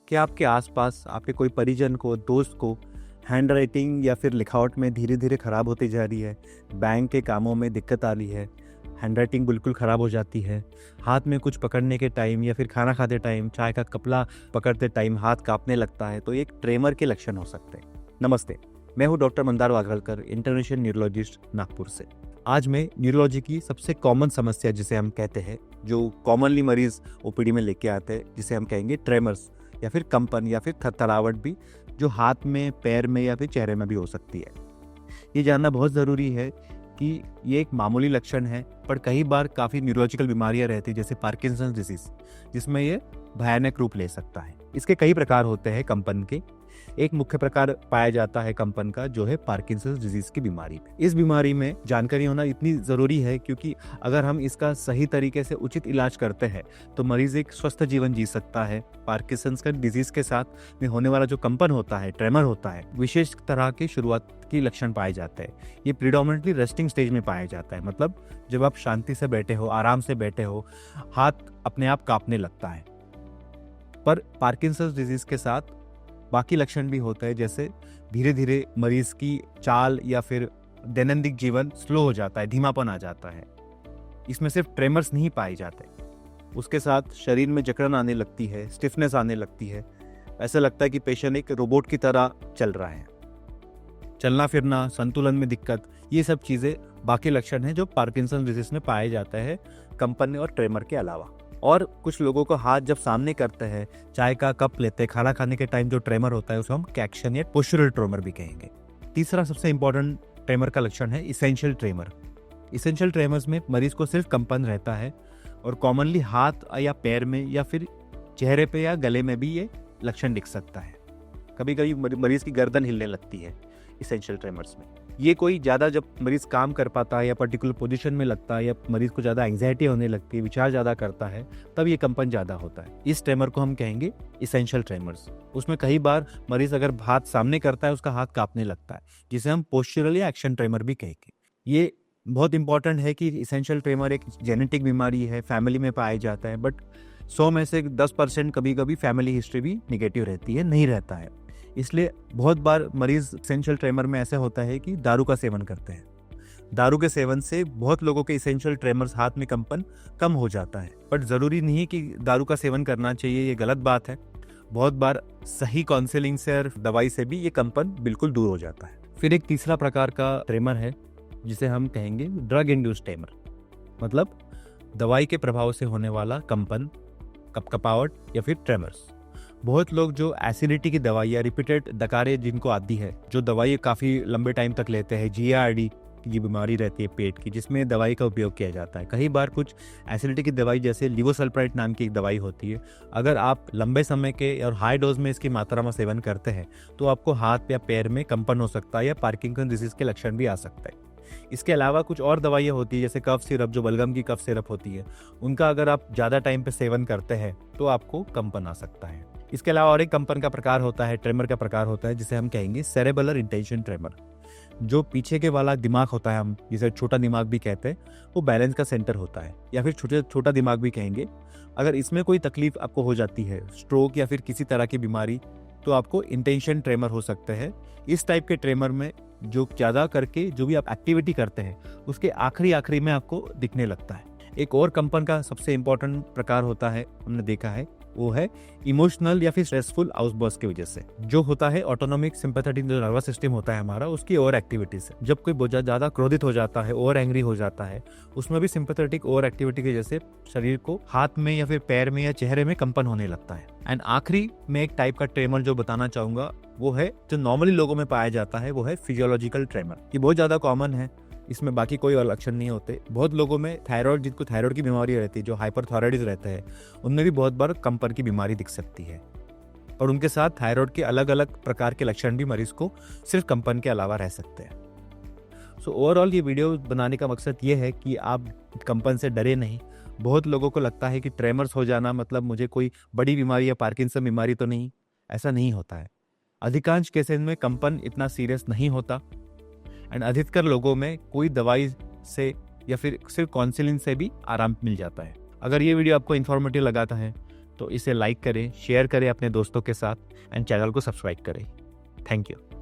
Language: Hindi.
क्या आपके आसपास आपके कोई परिजन को, दोस्त को हैंड राइटिंग या फिर लिखावट में धीरे धीरे ख़राब होती जा रही है, बैंक के कामों में दिक्कत आ रही है, हैंड राइटिंग बिल्कुल ख़राब हो जाती है, हाथ में कुछ पकड़ने के टाइम या फिर खाना खाते टाइम, चाय का कपड़ा पकड़ते टाइम हाथ कांपने लगता है, तो ये एक ट्रेमर के लक्षण हो सकते हैं। नमस्ते, मैं हूँ doctor Mandar Waghalkar, international neurologist Nagpur से। आज मैं न्यूरोलॉजी की सबसे कॉमन समस्या जिसे हम कहते हैं, जो कॉमनली मरीज ओपीडी में लेके आते हैं, जिसे हम कहेंगे ट्रेमर्स या फिर कंपन या फिर थरथराहट भी, जो हाथ में, पैर में या फिर चेहरे में भी हो सकती है। ये जानना बहुत ज़रूरी है कि ये एक मामूली लक्षण है, पर कई बार काफ़ी न्यूरोलॉजिकल बीमारियां रहती जैसे पार्किंसंस डिजीज, जिसमें ये भयानक रूप ले सकता है। इसके कई प्रकार होते हैं कंपन के। एक मुख्य प्रकार पाया जाता है कंपन का, जो है पार्किंसंस डिजीज की बीमारी। इस बीमारी में जानकारी होना इतनी ज़रूरी है क्योंकि अगर हम इसका सही तरीके से उचित इलाज करते हैं तो मरीज एक स्वस्थ जीवन जी सकता है। पार्किंसंस का डिजीज के साथ में होने वाला जो कंपन होता है, ट्रेमर होता है, विशेष तरह के शुरुआत की लक्षण पाए जाते हैं। ये प्रीडोमिनेंटली रेस्टिंग स्टेज में पाया जाता है, मतलब जब आप शांति से बैठे हो, आराम से बैठे हो, हाथ अपने आप कांपने लगता है। पर पार्किंसंस डिजीज के साथ बाकी लक्षण भी होते हैं, जैसे धीरे धीरे मरीज की चाल या फिर दैनंदिन जीवन स्लो हो जाता है, धीमापन आ जाता है। इसमें सिर्फ ट्रेमर्स नहीं पाए जाते, उसके साथ शरीर में जकड़न आने लगती है, स्टिफनेस आने लगती है, ऐसा लगता है कि पेशेंट एक रोबोट की तरह चल रहा है। चलना फिरना, संतुलन में दिक्कत, ये सब चीज़ें बाकी लक्षण हैं जो पार्किंसन डिजीज में पाए जाते हैं कंपन और ट्रेमर के अलावा। और कुछ लोगों को हाथ जब सामने करते हैं, चाय का कप लेते हैं, खाना खाने के टाइम जो ट्रेमर होता है उसे हम कैक्शन या पोस्चरल ट्रेमर भी कहेंगे। तीसरा सबसे इंपॉर्टेंट ट्रेमर का लक्षण है इसेंशियल ट्रेमर। इसेंशियल ट्रेमर्स में मरीज को सिर्फ कंपन रहता है और कॉमनली हाथ या पैर में या फिर चेहरे पे या गले में भी ये लक्षण दिख सकता है। कभी कभी मरीज की गर्दन हिलने लगती है इसेंशियल ट्रेमर्स में। ये कोई ज़्यादा जब मरीज काम कर पाता है या पर्टिकुलर पोजीशन में लगता है या मरीज को ज़्यादा एंग्जाइटी होने लगती है, विचार ज़्यादा करता है, तब ये कंपन ज़्यादा होता है। इस ट्रेमर को हम कहेंगे इसेंशियल ट्रेमर्स। उसमें कई बार मरीज अगर हाथ सामने करता है, उसका हाथ कांपने लगता है, जिसे हम पोस्चरल या एक्शन ट्रेमर भी कहेंगे। ये बहुत इंपॉर्टेंट है कि इसेंशियल ट्रेमर एक जेनेटिक बीमारी है, फैमिली में पाया जाता है, बट 100 में से 10% कभी कभी फैमिली हिस्ट्री भी निगेटिव रहती है, नहीं रहता है। इसलिए बहुत बार मरीज इसेंशियल ट्रेमर में ऐसा होता है कि दारू का सेवन करते हैं। दारू के सेवन से बहुत लोगों के इसेंशियल ट्रेमर्स, हाथ में कंपन कम हो जाता है, बट ज़रूरी नहीं है कि दारू का सेवन करना चाहिए, ये गलत बात है। बहुत बार सही काउंसलिंग से और दवाई से भी ये कंपन बिल्कुल दूर हो जाता है। फिर एक तीसरा प्रकार का ट्रेमर है जिसे हम कहेंगे ड्रग इंड्यूस्ड ट्रेमर, मतलब दवाई के प्रभाव से होने वाला कंपन, कपकपाहट या फिर ट्रेमर्स। बहुत लोग जो एसिडिटी की दवाई या रिपीटेड डकारे जिनको आती है, जो दवाई काफ़ी लंबे टाइम तक लेते हैं, GARD की बीमारी रहती है पेट की, जिसमें दवाई का उपयोग किया जाता है। कई बार कुछ एसिडिटी की दवाई जैसे लिवोसल्प्राइड नाम की एक दवाई होती है, अगर आप लंबे समय के और हाई डोज में इसकी मात्रा में सेवन करते हैं तो आपको हाथ या पैर में कंपन हो सकता है या पार्किंसन डिजीज के लक्षण भी आ सकता है। इसके अलावा कुछ और दवाइयाँ होती है जैसे कफ सिरप, जो बलगम की कफ सिरप होती है, उनका अगर आप ज़्यादा टाइम पे सेवन करते हैं तो आपको कंपन आ सकता है। इसके अलावा और एक कंपन का प्रकार होता है, ट्रेमर का प्रकार होता है, जिसे हम कहेंगे सेरेबेलर इंटेंशन ट्रेमर। जो पीछे के वाला दिमाग होता है, हम जिसे छोटा दिमाग भी कहते हैं, वो बैलेंस का सेंटर होता है, या फिर छोटा दिमाग भी कहेंगे। अगर इसमें कोई तकलीफ आपको हो जाती है, स्ट्रोक या फिर किसी तरह की बीमारी, तो आपको इंटेंशन ट्रेमर हो सकते हैं। इस टाइप के ट्रेमर में जो ज़्यादा करके जो भी आप एक्टिविटी करते हैं उसके आखिरी में आपको दिखने लगता है। एक और कंपन का सबसे इंपॉर्टेंट प्रकार होता है, हमने देखा है, वो है इमोशनल या फिर स्ट्रेसफुल आउटबर्स्ट की वजह से, जो होता है ऑटोनॉमिक सिंपैथेटिक जो नर्वस सिस्टम होता है हमारा, उसकी ओवर एक्टिविटी से। जब कोई बहुत ज़्यादा क्रोधित हो जाता है, ओवर एंग्री हो जाता है, उसमें भी सिंपैथेटिक ओवर एक्टिविटी की वजह से शरीर को हाथ में या फिर पैर में या चेहरे में कंपन होने लगता है। एंड आखिरी में एक टाइप का ट्रेमर जो बताना चाहूंगा, वो है जो नॉर्मली लोगों में पाया जाता है, वो है फिजियोलॉजिकल ट्रेमर। ये बहुत ज़्यादा कॉमन है, इसमें बाकी कोई और लक्षण नहीं होते। बहुत लोगों में थायराइड, जिनको थायराइड की बीमारी रहती है, जो हाइपरथायराइडिज्म रहते हैं, उनमें भी बहुत बार कंपन की बीमारी दिख सकती है। और उनके साथ थायराइड के अलग अलग प्रकार के लक्षण भी मरीज को सिर्फ कंपन के अलावा रह सकते हैं। सो ओवरऑल ये वीडियो बनाने का मकसद ये है कि आप कंपन से डरे नहीं। बहुत लोगों को लगता है कि ट्रेमर्स हो जाना मतलब मुझे कोई बड़ी बीमारी या पार्किंसन बीमारी तो नहीं, ऐसा नहीं होता है। अधिकांश केसेस में कंपन इतना सीरियस नहीं होता एंड अधिकतर लोगों में कोई दवाई से या फिर सिर्फ काउंसलिंग से भी आराम मिल जाता है। अगर ये वीडियो आपको इन्फॉर्मेटिव लगाता है तो इसे लाइक करें, शेयर करें अपने दोस्तों के साथ एंड चैनल को सब्सक्राइब करें। Thank you.